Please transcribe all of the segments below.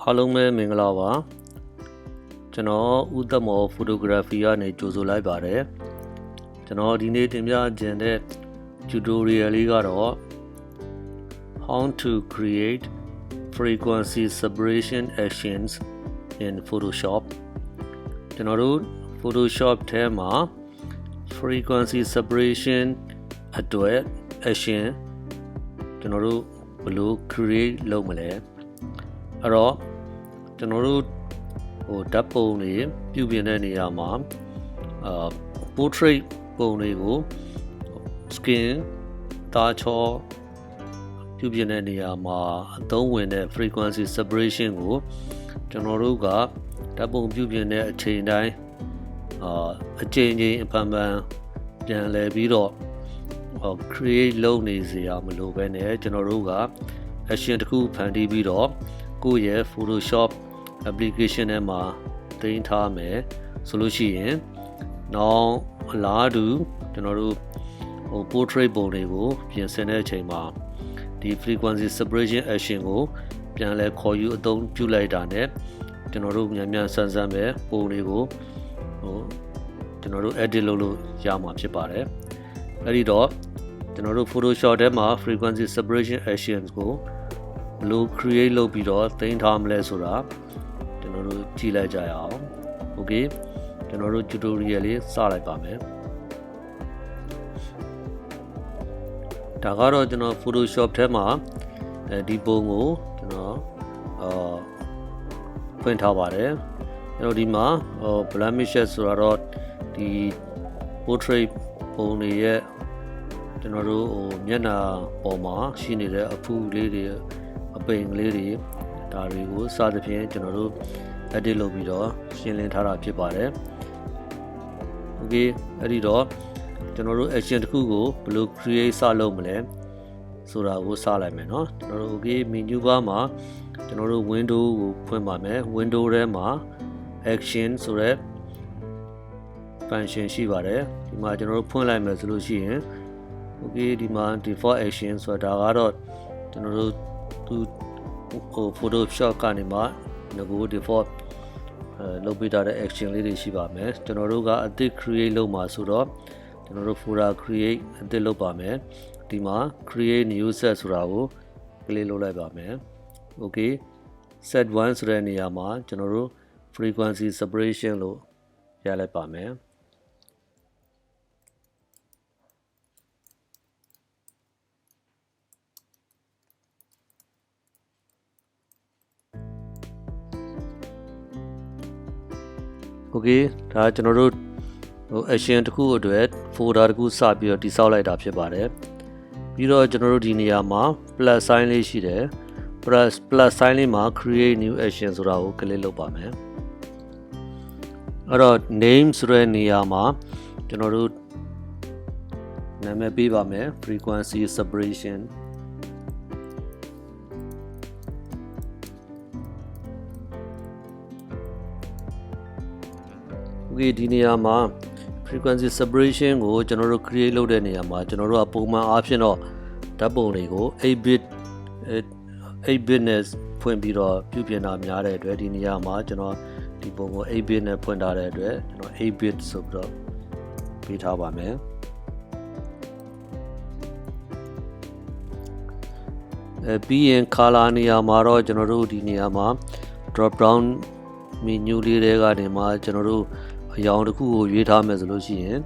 အားလုံးပဲမင်္ဂလာပါကျွန်တော်ဦးသက်မော်ဖိုတိုဂရာဖီကနေကြိုဆိုလိုက်ပါတယ်ကျွန်တော်ဒီနေ့တင်ပြခြင်းတဲ့ tutorial လေးကတော့ how to create frequency separation actions in Photoshop ကျွန်တော်တို့ Photoshop ထဲမှာ frequency separation အတွက် action ကျွန်တော်တို့ဘယ်လို create လုပ်မလဲအဲ့တော့ကျွန်တော်တို့ဓာတ်ပုံတွေပြုပြင်တဲ့နေရာမှာportrait ပုံတွေကို skin တာချောပြုပြင်တဲ့နေရာမှာအသုံးဝင်တဲ့ frequency separation ကိုကျွန်တော်တို့ကဓာတ်ပုံပြုပြင်တဲ့အချိန်တိုင်းအချိန်ချင်းအဖန်ဖန်ပြန်လည်ပြီးတော့create လုပ်နေစေရမလို့ပဲနဲ့ကျွန်တော်တို့က action တစ်ခုဖန်တီးပြီးတော့ကိုယ့်ရဲ့ Photoshop application ထဲမှာတင်ထားမယ်ဆိုလို့ရှိရင်နောက်အလားတူကျွန်တော်တို့portrait ပုံတွေကိုပြင်ဆင်တဲ့အချိန်မှာဒီ frequency separation action ကိုပြန်လဲခေါ်ယူအသုံးပြုလိုက်တာနဲ့ကျွန်တော်တို့မြန်မြန်ဆန်ဆန်ပဲပုံတွေကိုကျွန်တော်တို့ edit လုပ်လို့ရမှာဖြစ်ပါတယ်အဲ့ဒီတော့ကျွန်တော်တို့ Photoshop ထဲမှာ frequency separation actions ကိုဘယ်လို create လုပ်ပြီးတော့တင်ထားမလဲဆိုတာကျွန်တော်တို့ကြည့်လိုက်ကြရအောင် okay ကျွန်တော်တို့ tutorial လေးစလိုက်ပါမယ်ဒါကတော့ကျွန်တော် Photoshop ထဲမှာဒီပုံကိုကျွန်တော်ဖွင့်ထားပါတယ်ကျွန်တော်ဒီမှာblemishes ဆိုတာတော့ဒီ portrait ပုံတွေရဲ့ကျွန်တော်တို့မျက်နှာပေါ်မှာရှိနေတဲ့အဖူးလေးတွေအပိန်လေးတွေဒါတွေကိုစသဖြင့်ကျွန်တော်တို့ edit လုပ်ပြီးတော့ရှင်းလင်းထားတာဖြစ်ပါတယ် okay အဲ့ဒီတော့ကျွန်တော်တို့ action တစ်ခုကိုဘယ်လို create စလုပ်မလဲဆိုတာကိုစလိုက်မယ်เนาะကျွန်တော်တို့ okay menu bar မှာကျွန်တော်တို့ window ကိုဖွင့်ပါမယ် window ထဲမှာ action ဆိုတဲ့ function ရှိပါတယ်ဒီမှာကျွန်တော်တို့ဖွင့်လိုက်မယ်ဆိုလို့ရှိရင် okay ဒီမှာ default action ဆိုတာကတော့ကျွန်တော်တို့Photoshop ကနေမှငါကို default လုပ်ပေးထားတဲ့ action လေးတွေရှိပါမယ်ကျွန်တော်တို့ကအသစ် create လုပ်မှာဆိုတော့ကျွန်တော်တို့ folder create အသစ်လုပ်ပါမယ်ဒီမှာ create new set ဆိုတာကို click လုပ်လိုက်ပါမယ် okay set 1ဆိုတဲ့နေရာမှာကျွန်တော်တို့ frequency separation လို့ရလိုက်ပါမယ်okay ဒါကျွန်တော်တို့action တစ်ခုအတွက် folder တစ်ခုစပြီးတော့တည်ဆောက်လိုက်တာဖြစ်ပါတယ်ပြီးတော့ကျွန်တော်တို့ဒီနေရာမှာ plus sign လေးရှိတယ် plus sign လေးမှာ create new action ဆိုတာကို click လုပ်ပါမယ်အဲ့တော့ name ဆိုတဲ့နေရာမှာကျွန်တော်တို့နာမည်ပေးပါမယ် frequency separation okay ဒီနေရာမှာ frequency separation ကိုကျွန်တော်တို့ create လုပ်တဲ့နေရာမှာကျွန်တော်တို့ကပုံမှန်အားဖြင့်တော့ဓာတ်ပုံတွေကို 8bit နဲ့ဖွင့်ပြီးတော့ပြုပြင်တာများတဲ့အတွက်ဒီနေရာမှာကျွန်တော်ဒီပုံကို 8bit နဲ့ဖွင့်ထားတဲ့အတွက်ကျွန်တော် 8bit ဆိုပြီးတော့ပေးထားပါမယ်ပြီးရင် color နေရာမှာတော့ကျွန်တော်တို့ဒီနေရာမှာ drop down menu လေးတွေကနေမှကျွန်တော်တို့အရောင်တစ်ခုကိုရွေးထားမယ်ဆိုလို့ရှိရင်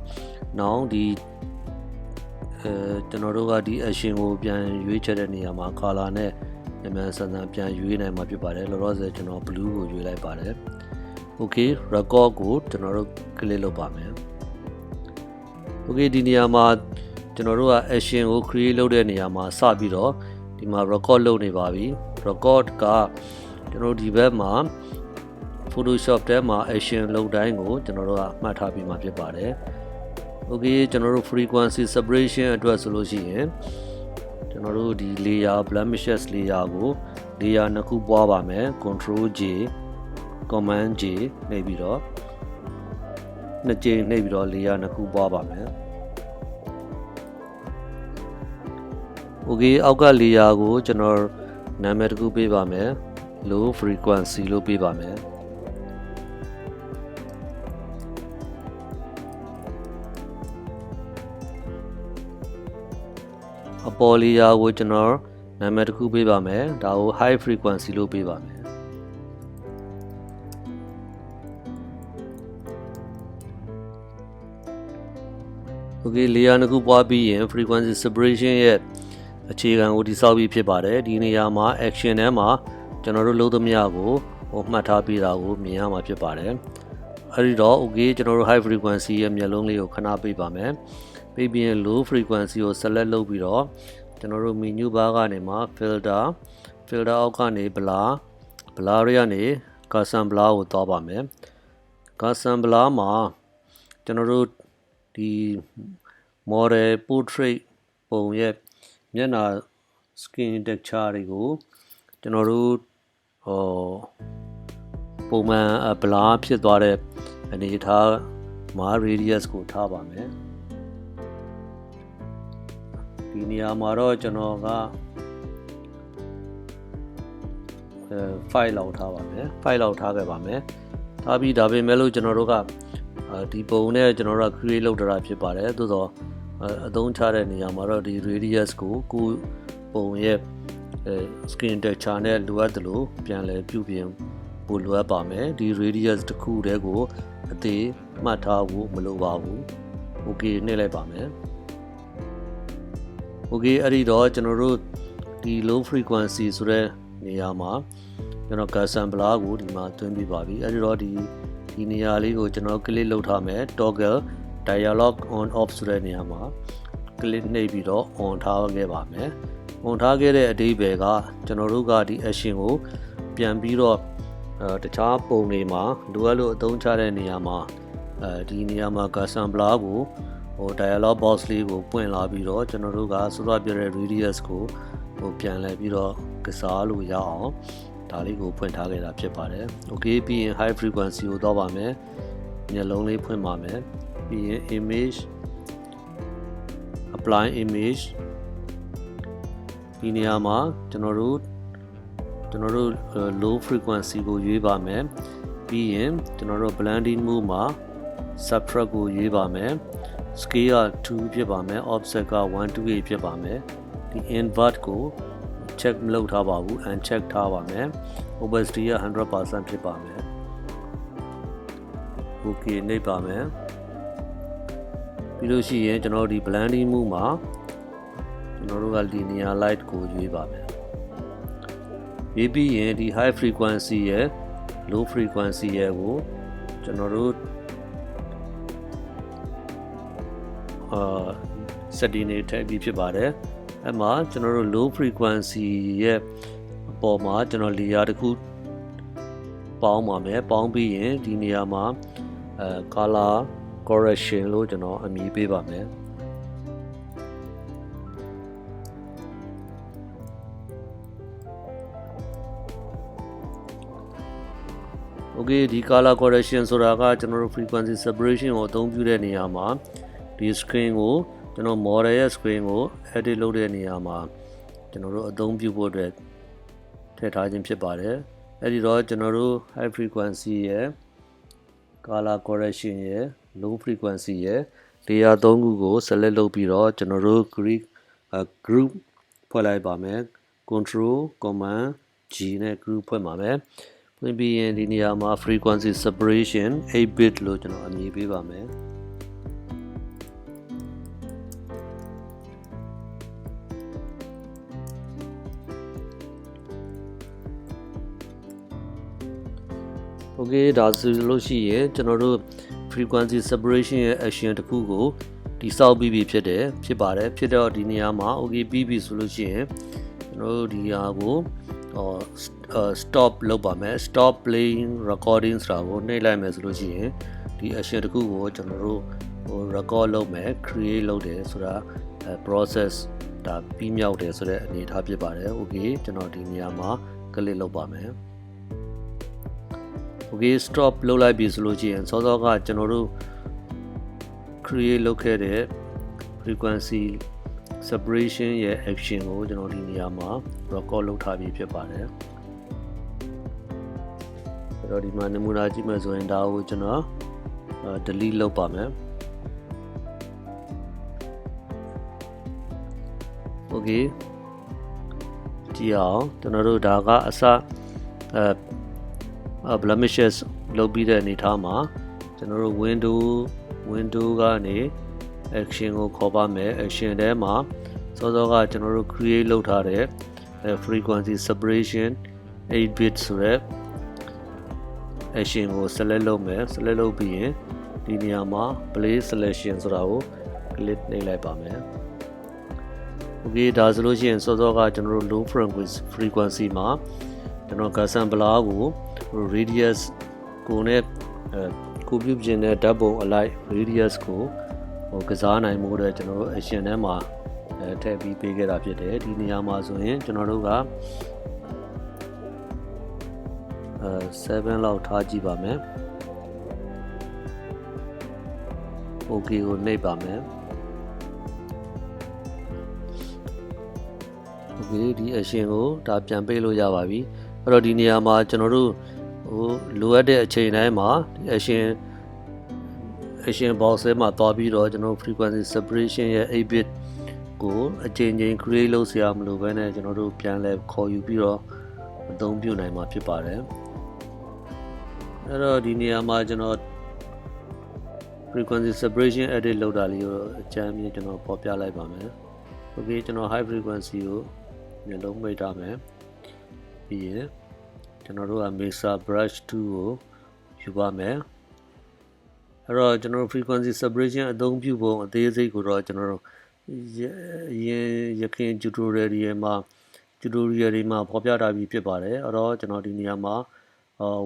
နောက်ဒီကျွန်တော်တို့ကဒီ action ကိုပြန်ရွေးချက်တဲ့နေရာမှာ color နဲ့မြန်ဆန်ဆန်ပြန်ရွေးနိုင်မှာဖြစ်ပါတယ်လောလောဆယ်ကျွန်တော် blue ကိုရွေးလိုက်ပါတယ် okay record ကိုကျွန်တော်တို့ click လုပ်ပါမယ် okay ဒီနေရာမှာကျွန်တော်တို့က action ကို create လုပ်တဲ့နေရာမှာစပြီးတော့ဒီမှာ record လုပ်နေပါပြီ record ကကျွန်တော်ဒီဘက်မှာPhotoshop ထဲမှာ action လုပ်တိုင်းကိုကျွန်တော်တို့ကမှတ်ထားပြီးမှဖြစ်ပါတယ် okay ကျွန်တော်တို့ frequency separation အတွက်ဆိုလို့ရှိရင်ကျွန်တော်တို့ဒီ layer blemishes layer ကို layer နှစ်ခုပွားပါမယ် control J command J နှိပ်ပြီးတော့နှစ်ကြိမ်နှိပ်ပြီးတော့ layer နှစ်ခုပွားပါမယ် okay အောက်က layer ကိုကျွန်တော်နာမည်တစ်ခုပေးပါမယ် low frequency လို့ပေးပါမယ်အပေါ် layer ကိုကျွန်တော်နာမည်တစ်ခုပေးပါမယ်ဒါကို high frequency လို့ပေးပါမယ်Okay layer နှစ်ခုပွားပြီးရင် frequency separation ရဲ့အခြေခံကိုတည်ဆောက်ပြီးဖြစ်ပါတယ်ဒီနေရာမှာ action ထဲမှာကျွန်တော်တို့လုပ်သမျှကိုမှတ်ထားပြီးတာကိုမြင်ရမှာဖြစ်ပါတယ်အဲဒီတော့ okay ကျွန်တော်တို့ high frequency ရဲ့မျက်လုံးလေးကိုခဏပေးပါမယ်ပေးပြီးရင် low frequency ကို select လုပ်ပြီးတော့ကျွန်တော်တို့ menu bar ကနေမှာ filter အောက်ကနေ blur တွေကနေ custom blur ကိုသွားပါမယ် custom blur မှာကျွန်တော်တို့ဒီ model portrait ပုံရဲ့မျက်နှာ skin texture တွေကိုကျွန်တော်တို့ပုံမှန် blur ဖြစ်သွားတဲ့အနေအထားမှာ radius ကိုထားပါမယ်ဒီနေရာမှာတော့ကျွန်တော်က5လောက်ထားပါမယ်5လောက်ထားခဲ့ပါမယ်ထားပြီးဒါပေမဲ့လို့ကျွန်တော်တို့ကဒီပုံနဲ့ကျွန်တော်တို့ create လုပ်တာဖြစ်ပါတယ်သို့သောအသုံးချတဲ့နေရာမှာတော့ဒီ radius ကိုပုံရဲ့ skin texture နဲ့လိုအပ်တယ်လို့ပြန်လည်ပြုပြင်ဖို့လိုအပ်ပါမယ်ဒီ radius တစ်ခုတည်းကိုအသေးမှတ်ထားဖို့မလိုပါဘူး okay နှိပ်လိုက်ပါမယ် okay အဲ့ဒီတော့ကျွန်တော်တို့ဒီ low frequency ဆိုတဲ့နေရာမှာကျွန်တော် custom blur ကိုဒီမှာသွင်းပြပါပြီအဲ့ဒီတော့ဒီနေရာလေးကိုကျွန်တော် click လုပ်ထားမယ် toggle dialog on off ဆိုတဲ့နေရာမှာ click နှိပ်ပြီးတော့ on ထားခဲ့ပါမယ် on ထားခဲ့တဲ့အဓိပ္ပာယ်ကကျွန်တော်တို့ကဒီ action ကိုပြန်ပြီးတော့တခြားပုံတွေမှာလိုအပ်လို့အသုံးချတဲ့နေရာမှာဒီနေရာမှာ custom blur ကိုdialog box လေးကိုပွင့်လာပြီးတော့ကျွန်တော်တို့ကဆိုတော့ပြတဲ့ radius ကိုပြန်လည်ပြီးတော့ကစားလို့ရအောင်ဒါလေးကိုဖွင့်ထားခဲ့တာဖြစ်ပါတယ် okay ပြီးရင် high frequency ကိုတော့ပါမယ်မျက်လုံးလေးဖွင့်ပါမယ်ပြီးရင် image apply image ဒီနေရာမှာကျွန်တော်တို့ low frequency ကိုရွေးပါမယ်ပြီးရင်ကျွန်တော်တို့ blending mode မှာ subtract ကိုရွေးပါမယ် scale က2ဖြစ်ပါမယ် offset က128ဖြစ်ပါမယ်ဒီ invert ကို check မလုပ်ထားပါဘူး uncheck ထားပါမယ် opacity က 100% ဖြစ်ပါမယ် okay နှိပ်ပါမယ်ပြီးလို့ရှိရင်ကျွန်တော်ဒီ blending mode မှာကျွန်တော်တို့က linear light ကိုရွေးပါမယ်ရွေးပြီးရင်ဒီ high frequency ရဲ့ low frequency ရဲ့ကိုကျွန်တော်တို့setting တွေထည့်ပြီးဖြစ်ပါတယ်အဲ့မှာကျွန်တော်တို့ low frequency ရဲ့အပေါ်မှာကျွန်တော် layer တစ်ခုပေါင်းပါမယ်ပေါင်းပြီးရင်ဒီနေရာမှာcolor correction လို့ကျွန်တော်အမည်ပေးပါမယ်Okay ဒီ color correction ဆိုတာကကျွန်တော်တို့ frequency separation ကိုအသုံးပြုတဲ့နေရာမှာဒီ screen ကိုကျွန်တော် model ရဲ့ screen ကို edit လုပ်တဲ့နေရာမှာကျွန်တော်တို့အသုံးပြုဖို့အတွက်ထည့်ထားခြင်းဖြစ်ပါတယ်အဲ့ဒီတော့ကျွန်တော်တို့ high frequency ရဲ့ color correction ရဲ့ low frequency ရဲ့ layer 3ခုကို select လုပ်ပြီးတော့ကျွန်တော်တို့ group ဖွဲ့လိုက်ပါမယ် control command G နဲ့ group ဖွဲ့ပါမယ်ဖွင့်ပြီးရင်ဒီနေရာမှာ frequency separation 8 bit လို့ကျွန်တော်အမည်ပေးပါမယ် Okay ဒါဆိုလို့ရှိရင်ကျွန်တော်တို့ frequency separation ရဲ့ action တစ်ခုကိုတိစောက်ပြီးဖြစ်ပါတယ်ဖြစ်တော့ဒီနေရာမှာ okay ပြီးပြီဆိုလို့ရှိရင်ကျွန်တော်တို့ဒီဟာကိုstop လုပ်ပါမယ် stop playing recording ဆိုတာကိုနှိပ်လိုက်မယ်ဆိုလို့ရှိရင်ဒီ action တစ်ခုကိုကျွန်တော်တို့record လုပ်မယ် create လုပ်တယ်ဆိုတာ process ဒါပြီးမြောက်တယ်ဆိုတဲ့အနေအထားဖြစ်ပါတယ် okay ကျွန်တော်ဒီနေရာမှာ click လုပ်ပါမယ် okay stop လုပ်လိုက်ပြီဆိုလို့ရှိရင်စောစောကကျွန်တော်တို့ create လုပ်ခဲ့တဲ့ frequency separation ရဲ့ action ကိုကျွန်တော်ဒီနေရာမှာ record လုပ်ထားပြီးဖြစ်ပါတယ် တော့ဒီမှာနမူနာကြည့်မယ်ဆိုရင်ဒါကိုကျွန်တော်delete လုပ်ပါမယ် okay ကြည့်အောင်ကျွန်တော်တို့ဒါကအစblemishes လုပ်ပြီးတဲ့အနေထားမှာကျွန်တော်တို့ window ကနေ action ကိုခေါ်ပါမယ် action ထဲမှာစောစောကကျွန်တော်တို့ create လုပ်ထားတဲ့ frequency separation 8 bit ဆိုတဲ့ action ကို select လုပ်မယ် select လုပ်ပြီးရင်ဒီနေရာမှာ play selection ဆိုတာကို click နှိပ်လိုက်ပါမယ် okay ဒါဆိုလို့ရှိရင်စောစောကကျွန်တော်တို့ low frequency မှာကျွန်တော် gas sampler ကို radius ကိုနဲ့ကိုပြုပြင်တဲ့ဓာတ်ပုံအလိုက် radius ကိုကစားနိုင်မှုတဲ့ကျွန်တော်တို့ action ထဲမှာထည့်ပြီးပေးခဲ့တာဖြစ်တယ်ဒီနေရာမှာဆိုရင်ကျွန်တော်တို့က7လောက်ထားကြည့်ပါမယ် okay ကိုနှိပ်ပါမယ် okay ဒီ action ကိုဒါပြန်ပေးလို့ရပါပြီအဲ့တော့ဒီနေရာမှာကျွန်တော်တို့လိုအပ်တဲ့အချိန်တိုင်းမှာ action box ထဲမှာသွားပြီးတော့ကျွန်တော် frequency separation ရဲ့ 8 bit ကိုအချိန်ချင်း create လုပ်เสียမလို့ပဲနဲ့ကျွန်တော်တို့ပြန်လဲခေါ်ယူပြီးတော့အသုံးပြုနိုင်မှာဖြစ်ပါတယ်အဲ့တော့ဒီနေရာမှာကျွန်တော် frequency separation edit လုပ်တာလေးကိုအကြမ်းမြင်ကျွန်တော်ပေါ်ပြလိုက်ပါမယ် okay ကျွန်တော် high frequency ကိုမျက်လုံးမိတ်ထားမယ်ပြီးရင်ကျွန်တော်တို့က mixer brush 2ကိုယူပါမယ်အဲ့တော့ကျွန်တော် frequency separation အသုံးပြုပုံအသေးစိတ်ကိုတော့ကျွန်တော်တို့ရခင် tutorial တွေမှာဖော်ပြထားပြီးဖြစ်ပါတယ်အဲ့တော့ကျွန်တော်ဒီနေရာမှာ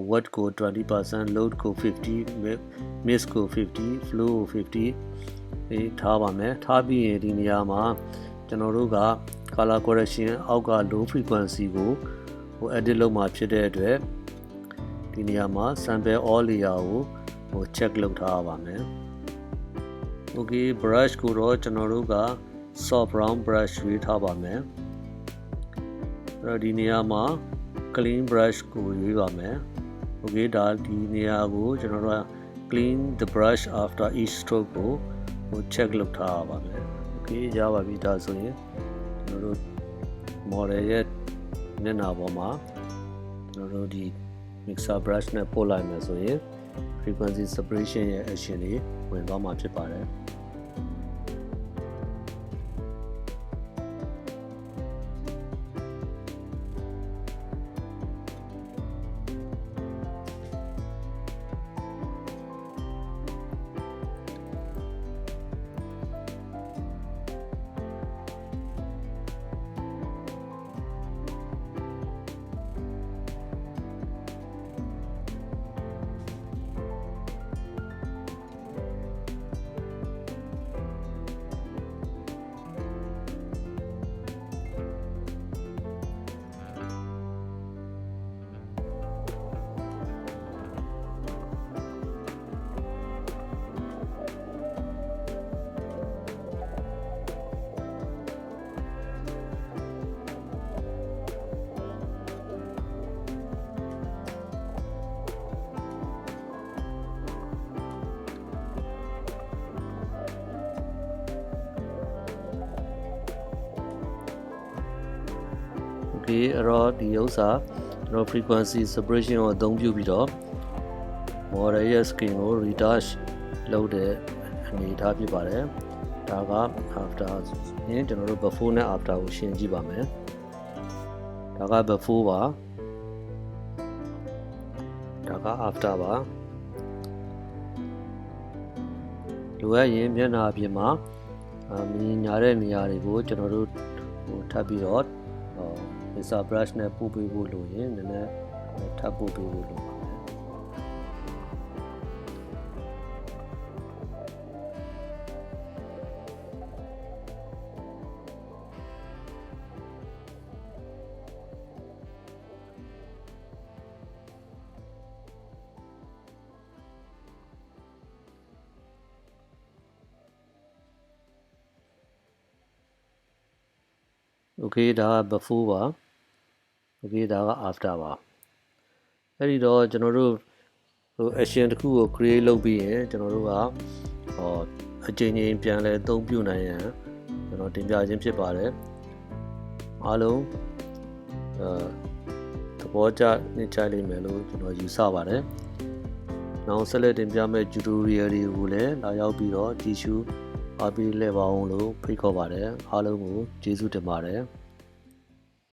watt ကို 20% load ကို 50 mix ကို 50 flow ကို 50ထားပါမယ်ထားပြီးရင်ဒီနေရာမှာကျွန်တော်တို့က color correction အောက်က low frequency ကိုedit လုပ်မှာဖြစ်တဲ့အတွက်ဒီနေရာမှာ sample all layer ကိုcheck လုပ်ထားပါမယ် okay brush ကိုတော့ကျွန်တော်တို့က soft brown brush ရွေးထားပါမယ်အဲ့တော့ဒီနေရာမှာ clean brush ကိုရွေးပါမယ် okay ဒါဒီနေရာကိုကျွန်တော်တို့က clean the brush after each stroke ကို check လုပ်ထားပါမယ် okay ရပါပြီဒါဆိုရင်ကျွန်တော်တို့ model ရဲ့မျက်နှာပေါ်မှာကျွန်တော်တို့ဒီ mixer brush နဲ့ပို့လိုက်မယ်ဆိုရင် frequency separation ရဲ့ action တွေဝင်သွားမှာဖြစ်ပါတယ်okay အဲ့တော့ဒီဥစ္စာကျွန်တော် frequency separation ကိုအသုံးပြုပြီးတော့ model ရဲ့ skin ကို retouch လုပ်တဲ့အနေအထားဖြစ်ပါတယ်ဒါက after ရင်ကျွန်တော်တို့ before နဲ့ after ကိုရှင်းကြည့်ပါမယ်ဒါက before ပါဒါက after ပါလိုအပ်ရင်မျက်နှာအပြင်မှာမြင်ညာတဲ့နေရာတွေကိုကျွန်တော်တို့ထပ်ပြီးတော့ mixer brush နဲ့ပို့ပေးဖို့လိုရင်နည်းနည်းထပ်ပို့ပေးဖို့လိုပါမယ်โอเคဒါက before ပါ okay ဒါက after ပါ အဲ့ဒီတော့ကျွန်တော်တို့ဟို action တစ်ခုကို create လုပ်ပြီးရင်ကျွန်တော်တို့ကအချိန်ချင်းပြန်လဲအသုံးပြုနိုင်ရန်ကျွန်တော်တင်ပြခြင်းဖြစ်ပါတယ်အားလုံးသဘောကျနေကြလိမ့်မယ်လို့ကျွန်တော်ယူဆပါတယ်နောက်ဆက်လက်တင်ပြမယ့် tutorial တွေကိုလည်းလာရောက်ပြီးတော့ကြည့်ရှုအားပေးလဲပါအောင်လို့ဖိတ်ခေါ်ပါတယ်အားလုံးကိုကျေးဇူးတင်ပါတယ်